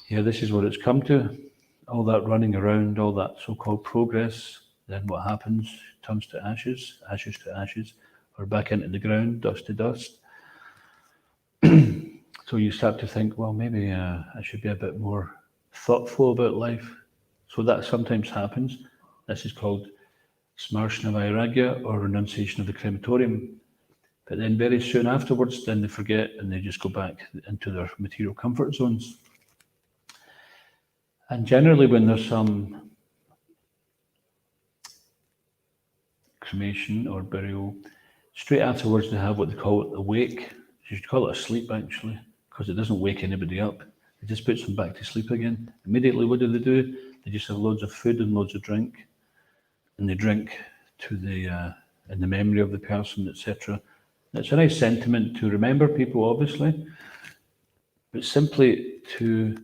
Speaker 3: yeah, this is what it's come to. All that running around, all that so-called progress, then what happens? Turns to ashes, ashes to ashes, or back into the ground, dust to dust. So you start to think, well, maybe I should be a bit more thoughtful about life. So that sometimes happens. This is called smarshana vairagya, or renunciation of the crematorium. But then very soon afterwards, then they forget and they just go back into their material comfort zones. And generally when there's some cremation or burial, straight afterwards they have what they call a wake. You should call it a sleep actually, because it doesn't wake anybody up. It just puts them back to sleep again. Immediately what do? They just have loads of food and loads of drink. And they drink to in the memory of the person, etc. It's a nice sentiment to remember people, obviously, but simply to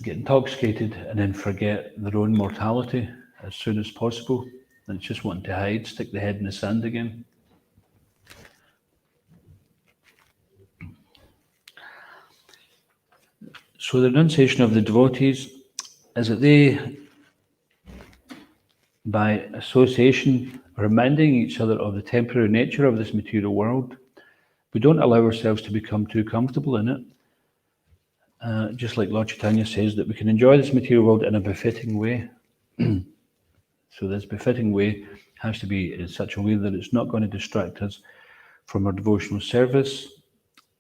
Speaker 3: get intoxicated and then forget their own mortality as soon as possible, and it's just wanting to hide, stick the head in the sand again. So the renunciation of the devotees is that they, by association, are reminding each other of the temporary nature of this material world. We don't allow ourselves to become too comfortable in it. Just like Lord Chaitanya says, that we can enjoy this material world in a befitting way. So this befitting way has to be in such a way that it's not going to distract us from our devotional service.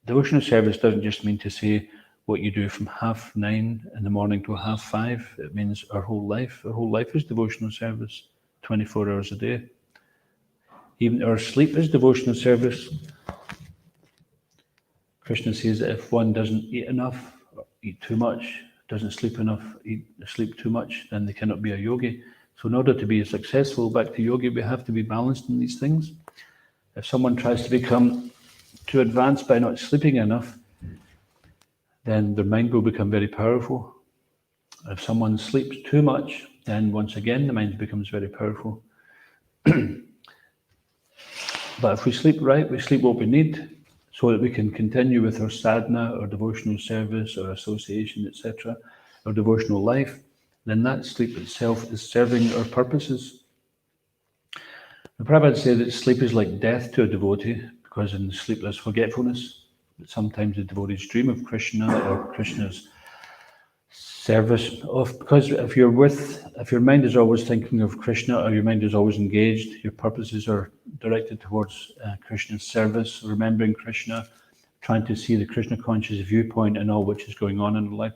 Speaker 3: Devotional service doesn't just mean to say what you do from 9:30 in the morning to 5:30. It means our whole life. Our whole life is devotional service, 24 hours a day. Even our sleep is devotional service. Krishna says that if one doesn't eat enough, or eat too much, doesn't sleep enough, sleep too much, then they cannot be a yogi. So in order to be a successful back to yogi, we have to be balanced in these things. If someone tries to become too advanced by not sleeping enough, then their mind will become very powerful. If someone sleeps too much, then once again the mind becomes very powerful. But if we sleep right, we sleep what we need, so that we can continue with our sadhana, our devotional service, our association, etc., our devotional life, then that sleep itself is serving our purposes. The Prabhupada said that sleep is like death to a devotee, because in sleep there's forgetfulness. But sometimes the devotees dream of Krishna or Krishna's service. Because if your mind is always thinking of Krishna, or your mind is always engaged, your purposes are directed towards Krishna's service, remembering Krishna, trying to see the Krishna conscious viewpoint in all which is going on in life.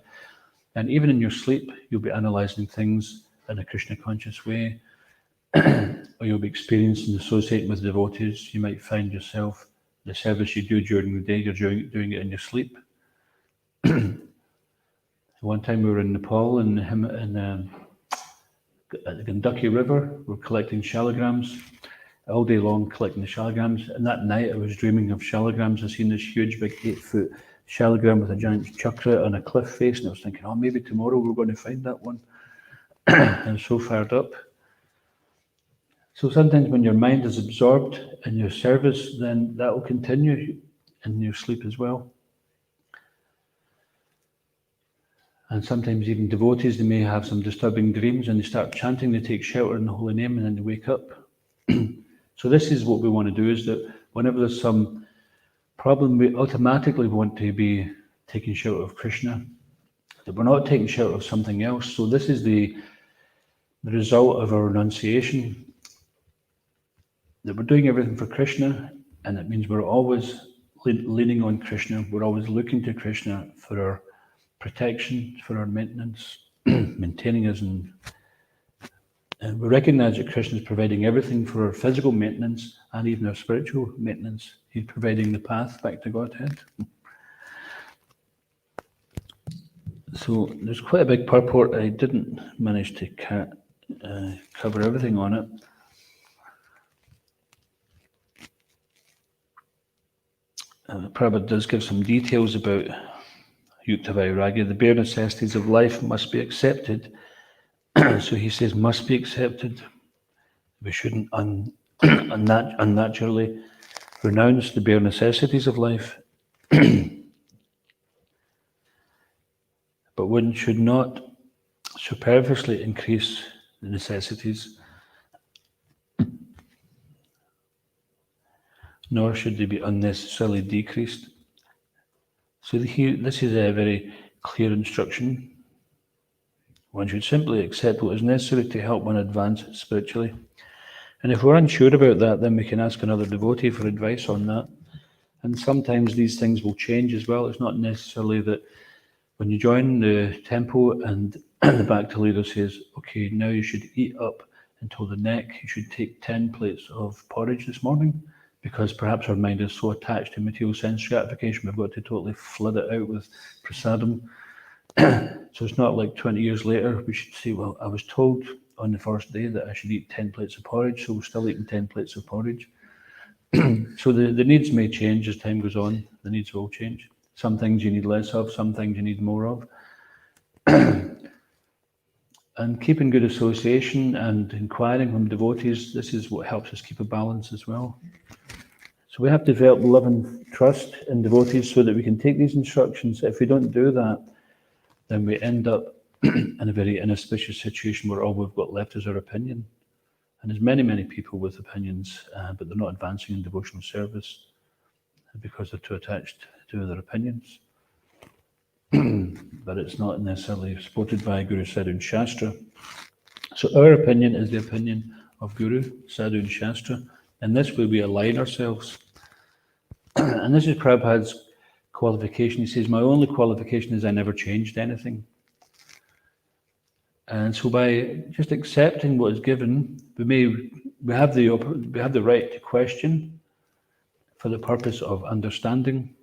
Speaker 3: And even in your sleep, you'll be analysing things in a Krishna conscious way, or you'll be experiencing and associating with devotees. You might find yourself, the service you do during the day, you're doing it in your sleep. One time we were in Nepal at the Gandaki River. We're collecting shalagrams all day long, collecting the shalagrams. And that night I was dreaming of shalagrams. I seen this huge, big 8-foot shalagram with a giant chakra on a cliff face, and I was thinking, oh, maybe tomorrow we're going to find that one. I'm so fired up. So sometimes when your mind is absorbed in your service, then that will continue in your sleep as well. And sometimes even devotees, they may have some disturbing dreams and they start chanting, they take shelter in the holy name, and then they wake up. So this is what we want to do, is that whenever there's some problem, we automatically want to be taking shelter of Krishna, that we're not taking shelter of something else. So this is the result of our renunciation, that we're doing everything for Krishna, and it means we're always leaning on Krishna, we're always looking to Krishna for our protection, for our maintenance, maintaining us, and we recognize that Krishna is providing everything for our physical maintenance and even our spiritual maintenance. He's providing the path back to Godhead. So there's quite a big purport. I didn't manage to cover everything on it. Prabhupada does give some details about Yukta Vairagya. The bare necessities of life must be accepted. So he says, must be accepted. We shouldn't unnaturally renounce the bare necessities of life. But one should not superfluously increase the necessities, nor should they be unnecessarily decreased. So this is a very clear instruction. One should simply accept what is necessary to help one advance spiritually. And if we're unsure about that, then we can ask another devotee for advice on that. And sometimes these things will change as well. It's not necessarily that when you join the temple and the Bhakti leader says, okay, now you should eat up until the neck, you should take 10 plates of porridge this morning, because perhaps our mind is so attached to material sense gratification, we've got to totally flood it out with prasadam. So it's not like 20 years later, we should say, well, I was told on the first day that I should eat 10 plates of porridge, so we're still eating 10 plates of porridge. So the needs may change as time goes on, the needs will change. Some things you need less of, some things you need more of. And keeping good association and inquiring from devotees, this is what helps us keep a balance as well. So we have to develop love and trust in devotees so that we can take these instructions. If we don't do that, then we end up in a very inauspicious situation where all we've got left is our opinion. And there's many people with opinions, but they're not advancing in devotional service because they're too attached to their opinions. But it's not necessarily supported by Guru, Sadhu and Shastra. So our opinion is the opinion of Guru, Sadhu and Shastra. And this way we align ourselves. And this is Prabhupada's qualification. He says, my only qualification is I never changed anything. And so by just accepting what is given, we have the right to question for the purpose of understanding.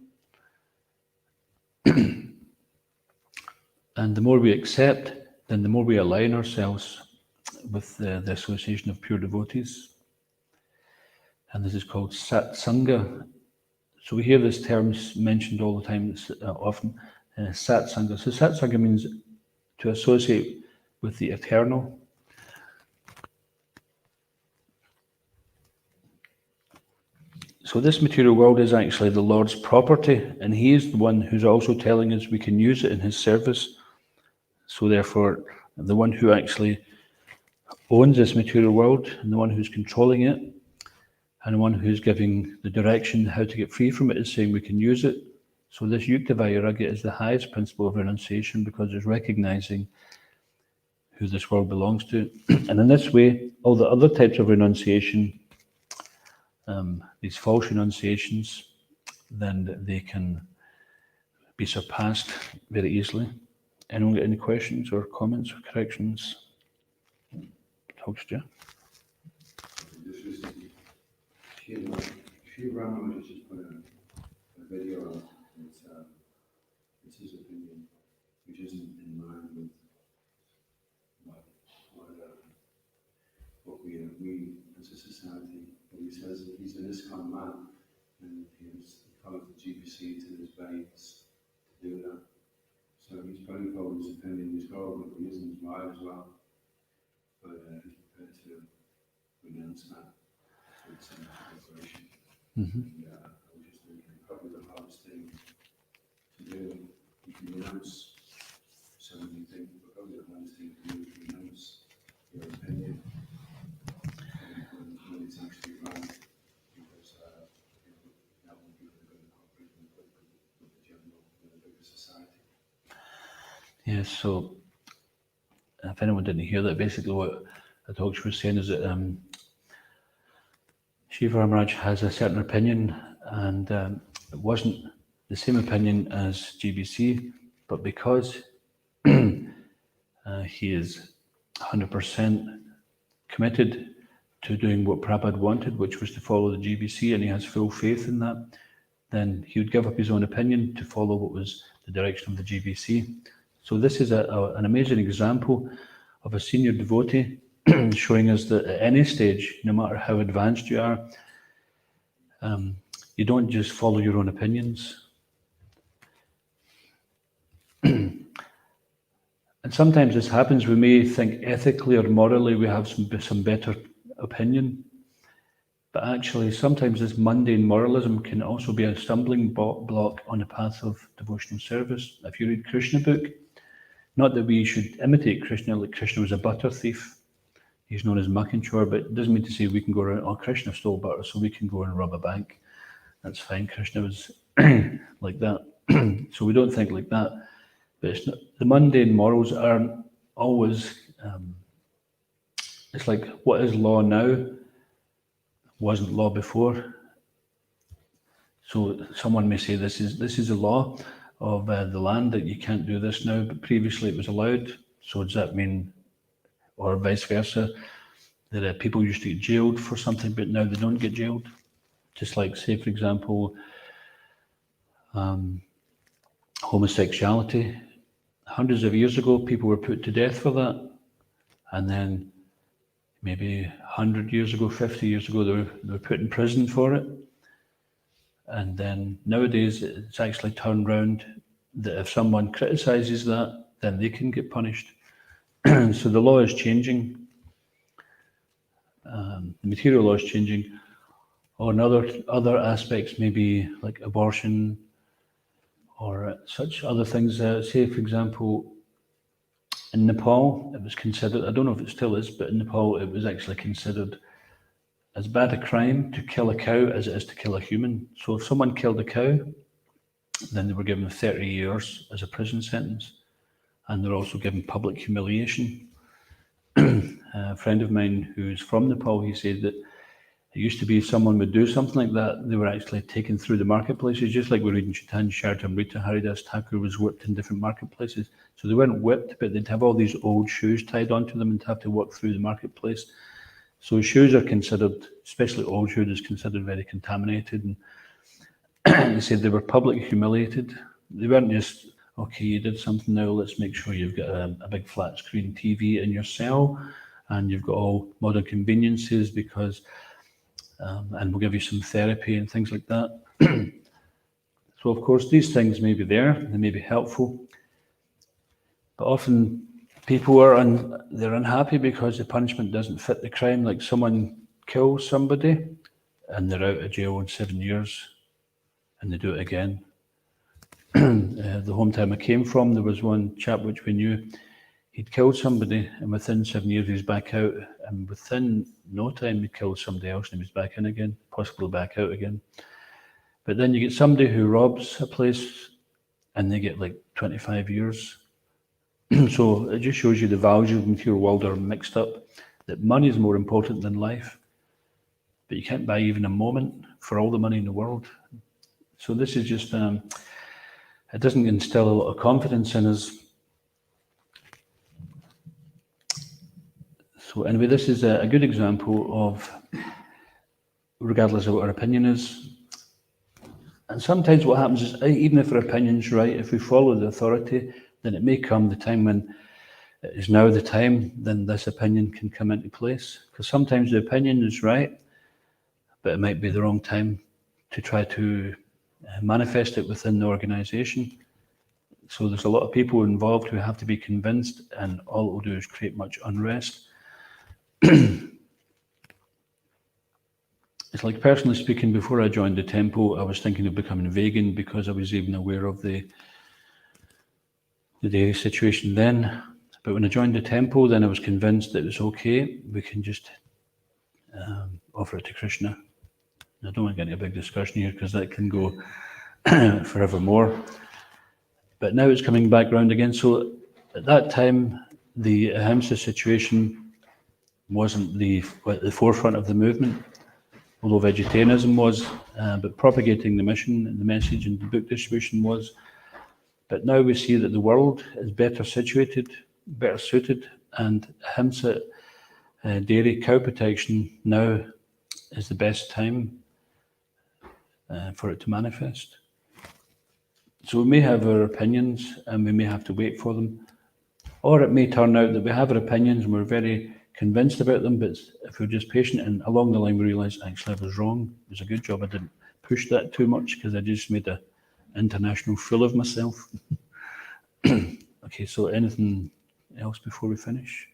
Speaker 3: And the more we accept, then the more we align ourselves with the association of pure devotees. And this is called satsanga. So we hear this term mentioned all the time, often, satsanga. So satsanga means to associate with the eternal. So this material world is actually the Lord's property, and He is the one who's also telling us we can use it in His service. So therefore, the one who actually owns this material world, and the one who's controlling it, and the one who's giving the direction how to get free from it, is saying we can use it. So this Yukta Vairagya is the highest principle of renunciation, because it's recognizing who this world belongs to. And in this way, all the other types of renunciation, these false renunciations, then they can be surpassed very easily. Anyone got any questions or comments or corrections? Talks to you.
Speaker 2: Just recently, Sri Rama has just put a video out. It's his opinion, which isn't in line with what we as a society. But he says that he's an ISKCON man, and he calls the GBC to his base to do that. So he's putting forward his opinion. He's got all the reasons why as well, but he's prepared to renounce that with some declaration. And I was just thinking, probably the hardest thing to do. You can renounce so many things, but probably the hardest thing to do is renounce your opinion. Many times
Speaker 3: Yes, so if anyone didn't hear that, basically what Adhoksha was saying is that Shiva Ramaraj has a certain opinion, and it wasn't the same opinion as GBC, but because he is 100% committed to doing what Prabhupada wanted, which was to follow the GBC, and he has full faith in that, then he would give up his own opinion to follow what was the direction of the GBC. So this is an amazing example of a senior devotee showing us that at any stage, no matter how advanced you are, you don't just follow your own opinions. And sometimes this happens. We may think ethically or morally we have some better opinion, but actually sometimes this mundane moralism can also be a stumbling block on the path of devotional service. If you read Krishna book, not that we should imitate Krishna, like Krishna was a butter thief. He's known as Makanchor, but it doesn't mean to say we can go around, oh, Krishna stole butter, so we can go and rob a bank. That's fine. Krishna was like that. So we don't think like that. But it's not, the mundane morals aren't always, it's like what is law now wasn't law before. So someone may say this is a law of the land that you can't do this now, but previously it was allowed. So does that mean, or vice versa, that people used to get jailed for something, but now they don't get jailed? Just like, say, for example, homosexuality. Hundreds of years ago, people were put to death for that. And then maybe 100 years ago, 50 years ago, they were put in prison for it. And then nowadays, it's actually turned round that if someone criticises that, then they can get punished. So the law is changing. The material law is changing. Or other aspects, maybe like abortion, or such other things. Say, for example, in Nepal, it was considered, I don't know if it still is, but in Nepal, it was actually considered as bad a crime to kill a cow as it is to kill a human. So if someone killed a cow, then they were given 30 years as a prison sentence, and they're also given public humiliation. A friend of mine who's from Nepal, he said that it used to be someone would do something like that, they were actually taken through the marketplaces, just like we read in Chaitanya, Charitamrita, Haridas Thakur was whipped in different marketplaces. So they weren't whipped, but they'd have all these old shoes tied onto them and have to walk through the marketplace. So shoes are considered, especially old shoes, is considered very contaminated. And they said they were publicly humiliated. They weren't just, okay, you did something now, let's make sure you've got a big flat screen TV in your cell and you've got all modern conveniences because and we'll give you some therapy and things like that. So of course these things may be there, they may be helpful, but often people they're unhappy because the punishment doesn't fit the crime. Like someone kills somebody and they're out of jail in 7 years and they do it again. The hometown I came from, there was one chap which we knew, he'd killed somebody and within 7 years he was back out, and within no time he killed somebody else and he was back in again, possibly back out again. But then you get somebody who robs a place and they get like 25 years. So it just shows you the values of the material world are mixed up, that money is more important than life, but you can't buy even a moment for all the money in the world. So this is just, it doesn't instill a lot of confidence in us. So anyway, this is a good example of, regardless of what our opinion is, and sometimes what happens is, even if our opinion's right, if we follow the authority, then it may come the time when it is now the time, then this opinion can come into place. Because sometimes the opinion is right, but it might be the wrong time to try to manifest it within the organisation. So there's a lot of people involved who have to be convinced, and all it will do is create much unrest. It's like, personally speaking, before I joined the temple, I was thinking of becoming vegan because I was even aware of the dairy situation then. But when I joined the temple, then I was convinced that it was okay. We can just offer it to Krishna. I don't want to get into a big discussion here because that can go forevermore. But now it's coming back round again. So At that time, the Ahimsa situation wasn't at the forefront of the movement, although vegetarianism was, but propagating the mission and the message and the book distribution was. But now we see that the world is better situated, better suited, and Ahimsa dairy cow protection now is the best time for it to manifest. So we may have our opinions and we may have to wait for them, or it may turn out that we have our opinions and we're very convinced about them, but if we're just patient and along the line we realise actually I was wrong, it was a good job I didn't push that too much because I just made an international fool of myself. Okay, so anything else before we finish?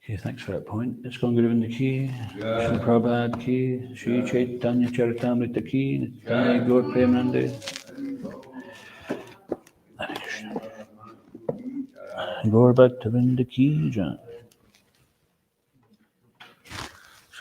Speaker 3: Okay, thanks for that point. Let's go and go in the key. Shri Prabhupada ki, Shri Chaitanya Charitamrita ki, Chaitanya Gaur Premanande. Gaur Bhakta Vrinda ki, Jai.